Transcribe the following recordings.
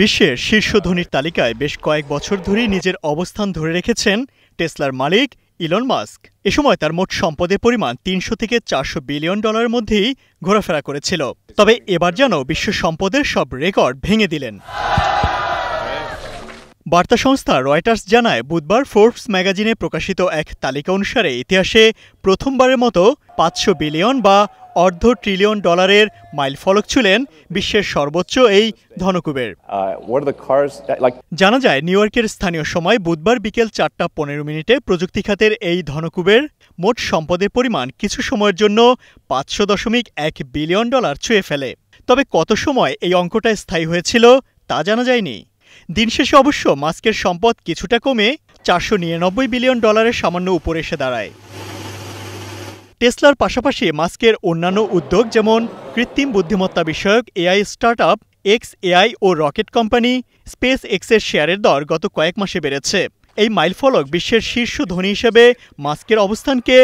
বিশ্বের শীর্ষ ধনীর তালিকায় বেশ কয়েক বছর ধরেই নিজের অবস্থান ধরে রেখেছেন টেসলার মালিক ইলন মাস্ক। এ সময় তার মোট সম্পদের পরিমাণ ৩০০ থেকে ৪০০ বিলিয়ন ডলারের মধ্যেই ঘোরাফেরা করেছিল। তবে এবার যেন বিশ্ব সম্পদের সব রেকর্ড ভেঙে দিলেন। বার্তা সংস্থা রয়টার্স জানায়, বুধবার ফোর্বস ম্যাগাজিনে প্রকাশিত এক তালিকা অনুসারে ইতিহাসে প্রথমবারের মতো ৫০০ বিলিয়ন বা অর্ধ ট্রিলিয়ন ডলারের মাইলফলক ছুঁলেন বিশ্বের সর্বোচ্চ এই ধনকুবের। জানা যায়, নিউ ইয়র্কের স্থানীয় সময় বুধবার বিকেল ৪:১৫ প্রযুক্তি খাতের এই ধনকুবের মোট সম্পদের পরিমাণ কিছু সময়ের জন্য ৫০০.১ বিলিয়ন ডলার ছুঁয়ে ফেলে। তবে কত সময় এই অঙ্কটা স্থায়ী হয়েছিল তা জানা যায়নি। দিন শেষে অবশ্য মাস্কের সম্পদ কিছুটা কমে ৪৯৯ বিলিয়ন ডলারের সামান্য উপরে এসে দাঁড়ায়। টেসলার পাশাপাশি মাস্কের অন্যান্য উদ্যোগ যেমন কৃত্রিম বুদ্ধিমত্তা বিষয়ক এআই স্টার্টআপ XAI ও রকেট কোম্পানি স্পেস এক্সের শেয়ারের দর গত কয়েক মাসে বেড়েছে। এই মাইলফলক বিশ্বের শীর্ষ ধনী হিসেবে মাস্কের অবস্থানকে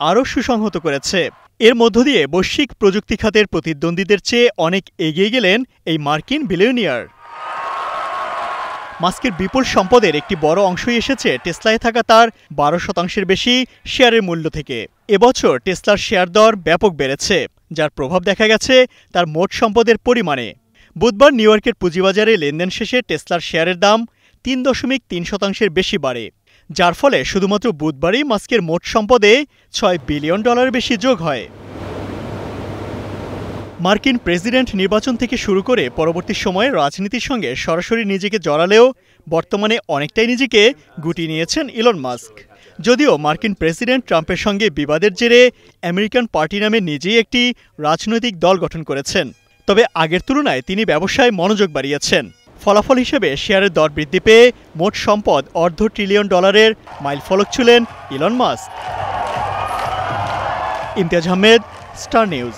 আরও সুসংহত করেছে। এর মধ্য দিয়ে বৈশ্বিক প্রযুক্তি খাতের প্রতিদ্বন্দ্বীদের চেয়ে অনেক এগিয়ে গেলেন এই মার্কিন বিলিয়নিয়ার। মাস্কের বিপুল সম্পদের একটি বড় অংশই এসেছে টেসলায় থাকা তার ১২% বেশি শেয়ারের মূল্য থেকে। এবছর টেসলার শেয়ার দর ব্যাপক বেড়েছে, যার প্রভাব দেখা গেছে তার মোট সম্পদের পরিমাণে। বুধবার নিউ ইয়র্কের পুঁজিবাজারে লেনদেন শেষে টেসলার শেয়ারের দাম ৩.৩% বেশি বাড়ে, যার ফলে শুধুমাত্র বুধবারই মাস্কের মোট সম্পদে ৬ বিলিয়ন ডলার বেশি যোগ হয়। মার্কিন প্রেসিডেন্ট নির্বাচন থেকে শুরু করে পরবর্তী সময়ে রাজনীতির সঙ্গে সরাসরি নিজেকে জড়ালেও বর্তমানে অনেকটাই নিজেকে গুটিয়ে নিয়েছেন ইলন মাস্ক। যদিও মার্কিন প্রেসিডেন্ট ট্রাম্পের সঙ্গে বিবাদের জেরে আমেরিকান পার্টি নামে নিজেই একটি রাজনৈতিক দল গঠন করেছেন, তবে আগের তুলনায় তিনি ব্যবসায় মনোযোগ বাড়িয়েছেন। ফলাফল হিসেবে শেয়ারের দর বৃদ্ধি পেয়ে মোট সম্পদ অর্ধ ট্রিলিয়ন ডলারের মাইলফলক ছুঁলেন Elon Musk. Imtiaz Ahmed, star news.